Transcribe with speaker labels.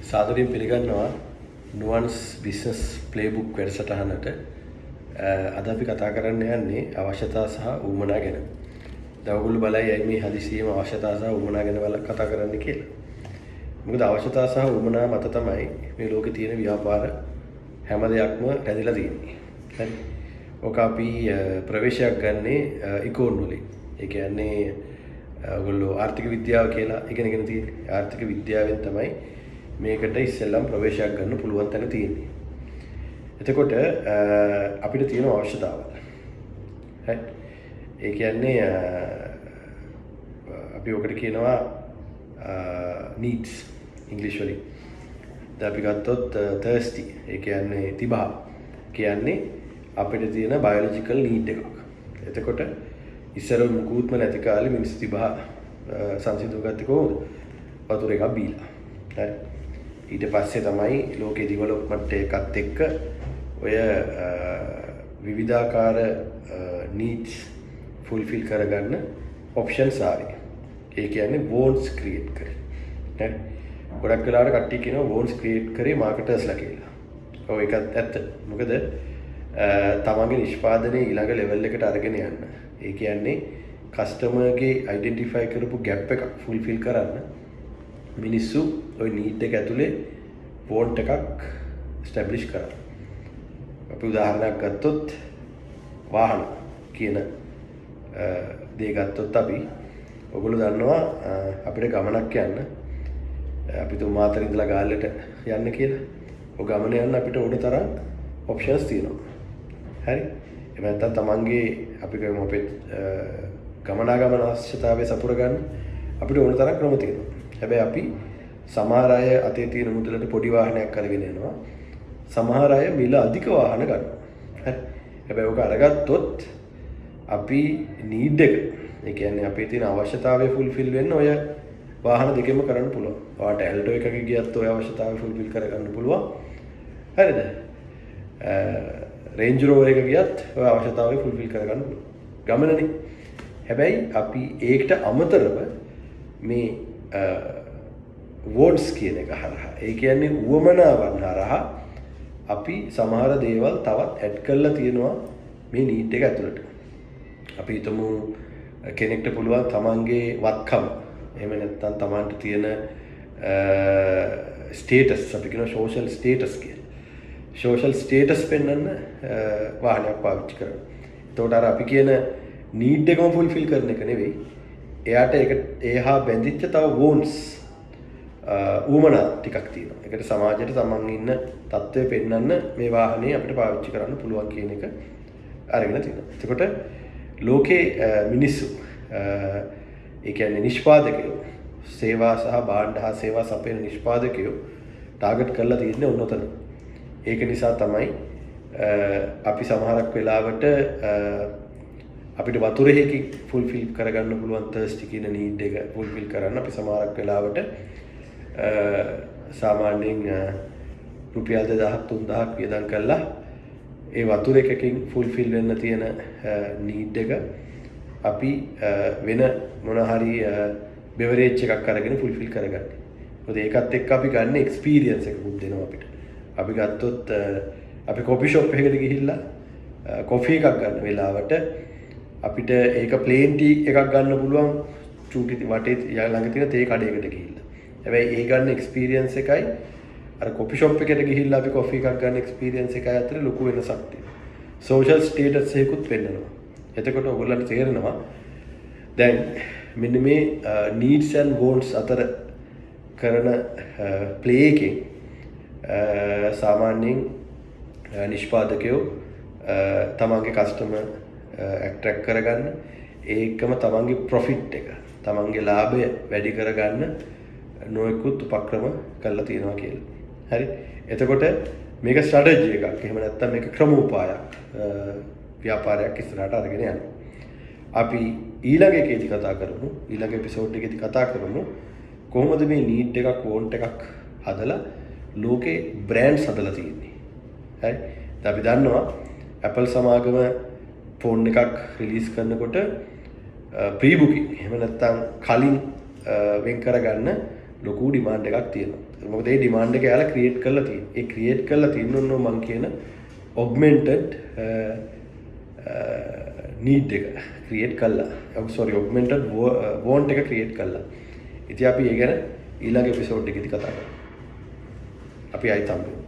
Speaker 1: සාදරයෙන් පිළිගන්නවා නුවන්ස් බිස්නස් ප්ලේබුක් වැඩසටහනට. අද අපි කතා කරන්න යන්නේ අවශ්‍යතා සහ උවමනා ගැන. දැන් ඔයගොල්ලෝ බලයි ඇයි මේ හදිසියෙම අවශ්‍යතා සහ උවමනා ගැන කතා කරන්න කියලා. මොකද අවශ්‍යතා සහ උවමනා මත තමයි මේ ලෝකේ තියෙන ව්‍යාපාර හැම දෙයක්ම රැඳිලා තියෙන්නේ. හරි. ඔක අපි ප්‍රවේශයක් ගන්නේ ඉකෝන් වලින්. ඒ කියන්නේ ඔයගොල්ලෝ ආර්ථික විද්‍යාව කියලා ඉගෙනගෙන තියෙන්නේ. ආර්ථික විද්‍යාවෙන් තමයි මේකට ඉස්සෙල්ලම ප්‍රවේශයක් ගන්න පුළුවන් තැන තියෙන්නේ. එතකොට අපිට තියෙන අවශ්‍යතාවය. හරි. ඒ කියන්නේ අපි ඔකට කියනවා needs ඉංග්‍රීසි වලින්. දැන් අපි ගත්තොත් thirsty ඒ කියන්නේ තිබහ කියන්නේ අපිට තියෙන biological need එකක්. එතකොට ඉස්සර මුකුත්ම නැති කාලේ මිනිස්සු තිබහ සංසිඳව ගත්තේ කොහොමද? වතුර එකක් බීලා. හරි. ඊට පස්සේ තමයි ලෝකේ ඩෙවලොප්මන්ට් එකත් එක්ක ඔය විවිධාකාර needs fulfill කරගන්න options ආවේ. ඒ කියන්නේ wants create කරේ. හරි. ගොඩක් වෙලාවට කට්ටිය කියනවා wants create කරේ marketersලා කියලා. ඔව් ඒකත් ඇත්ත. මොකද තමන්ගේ නිෂ්පාදනය ඊළඟ ලෙවල් එකට අරගෙන යන්න. ඒ කියන්නේ කස්ටමර්ගේ අයිඩෙන්ටිෆයි කරපු ગેප් එකක් fulfill කරන්න මිනිස්සු ওই need එක ඇතුලේ want එකක් establish කරා. අපි උදාහරණයක් ගත්තොත් වාහන කියන දේ ගත්තොත් අපි ඔයගොල්ලෝ දන්නවා අපිට ගමනක් යන්න අපි තුමාතර ඉඳලා ගාල්ලට යන්න කියලා. ඔය ගමන යන්න අපිට ඕන තරම් ඔප්ෂන්ස් තියෙනවා. හරි. එහෙම නැත්නම් තමන්ගේ අපි කියමු අපේ ගමනාගමන අවශ්‍යතාවය සපුර ගන්න අපිට ඕන තරම් ක්‍රම තියෙනවා. හැබැයි අපි සමහර අය අතේ තියෙන මුදලට පොඩි වාහනයක් අරගෙන යනවා. සමහර අය මිල අධික වාහන ගන්නවා. හරි. හැබැයි ඔක අරගත්තොත් අපි need එක, ඒ කියන්නේ අපේ තියෙන අවශ්‍යතාවය fulfill වෙන්න ඔය වාහන දෙකෙන්ම කරන්න පුළුවන්. ඔයාට Alto එකක ගියත් ඔය අවශ්‍යතාවය fulfill කරගන්න පුළුවන්. හරිද? Range Rover එක ගියත් ඔය අවශ්‍යතාවය fulfill කරගන්න පුළුවන්. ගමනනේ. හැබැයි අපි ඒකට අමතරව මේ wants කියන එක හරහා, ඒ කියන්නේ උවමනාවන් හරහා අපි සමහර දේවල් තවත් ඇඩ් කරලා තියෙනවා මේ need එක ඇතුළට. අපි හිතමු කෙනෙක්ට පුළුවන් තමන්ගේ වත්කම, එහෙම නැත්නම් තමන්ට තියෙන ස්ටේටස්, අපි කියන social status කියලා. social status පෙන්වන්න වාහනයක් පාවිච්චි කරනවා. එතකොට අර අපි කියන need එකම fulfill කරන එක නෙවෙයි. එයාට ඒක එහා බැඳිච්ච තව wants උවමනා ටිකක් තියෙනවා. ඒකට සමාජයට තමන් ඉන්න තත්ත්වය පෙන්වන්න මේ වාහනේ අපිට පාවිච්චි කරන්න පුළුවන් කියන එක අරගෙන තියෙනවා. එතකොට ලෝකේ මිනිස්සු ඒ කියන්නේ නිෂ්පාදකයෝ, සේවා සහ භාණ්ඩ හා සේවා සපයන නිෂ්පාදකයෝ ටාගට් කරලා තියෙන්නේ ඔන්නතන. ඒක නිසා තමයි අපි සමහරක් වෙලාවට අපිට වතුරෙහි fulfill කරගන්න පුළුවන් thirsty කියන need එක fulfill කරන්න අපි සමහරක් වෙලාවට සාමාන්‍යයෙන් රුපියල් 2000ක් 3000ක් වියදම් කරලා ඒ වතුර එකකින් fulfill වෙන්න තියෙන need එක අපි වෙන මොන හරි beverage එකක් අරගෙන fulfill කරගන්න. මොකද ඒකත් එක්ක අපි ගන්න experience එකකුත් දෙනවා අපිට. අපි ගත්තොත් අපි coffee shop එකකට ගිහිල්ලා coffee එකක් ගන්න වෙලාවට අපිට ඒක plain tea එකක් ගන්න පුළුවන් චූටි වටේ ළඟ තියෙන තේ කඩේකට ගිහිල්ලා. හැබැයි ඒ ගන්න experience එකයි අර coffee shop එකට ගිහිල්ලා අපි coffee එකක් ගන්න experience එකයි අතර ලොකු වෙනසක් තියෙනවා. social status එකකුත් වෙන්නනවා. එතකොට ඔයගොල්ලන්ට තේරෙනවා දැන් මෙන්න මේ needs and wants අතර කරන play එකෙන් සාමාන්‍යයෙන් නිෂ්පාදකයෝ තමන්ගේ customer attract කරගන්න, ඒකම තමන්ගේ profit එක, තමන්ගේ ලාභය වැඩි කරගන්න නොයෙකුත් උපක්‍රම කරලා තියෙනවා කියලා. හරි. එතකොට මේක ස්ට්‍රැටජි එකක්. එහෙම නැත්නම් මේක ක්‍රමෝපායක්. ව්‍යාපාරයක් ඉස්සරහට අරගෙන යන්න. අපි ඊළඟ එකේදී කතා කරමු. ඊළඟ එපිසෝඩ් එකේදී කතා කරමු කොහොමද මේ need එකක් want එකක් හදලා ලෝකේ බ්‍රෑන්ඩ්ස් හදලා තියෙන්නේ. හරි. දැන් අපි දන්නවා Apple සමාගම ෆෝන් එකක් රිලීස් කරනකොට ප්‍රී බුකින් එහෙම නැත්නම් කලින් වෙන් කරගන්න ලොකු ඩිමාන්ඩ් එකක් තියෙනවා. මොකද ඒ ඩිමාන්ඩ් එක යාලා ක්‍රියේට් කරලා තියෙනවා. ඒ ක්‍රියේට් කරලා තියෙනොත් මම කියන ඔග්මෙන්ටඩ් නීඩ් එක ක්‍රියේට් කළා. ඔග්මෙන්ටඩ් වෝන්ට් එක ක්‍රියේට් කළා. ඉතින් අපි ඒ ගැන ඊළඟ එපිසෝඩ් එකේදී කතා කරමු. අපි ආයි තමයි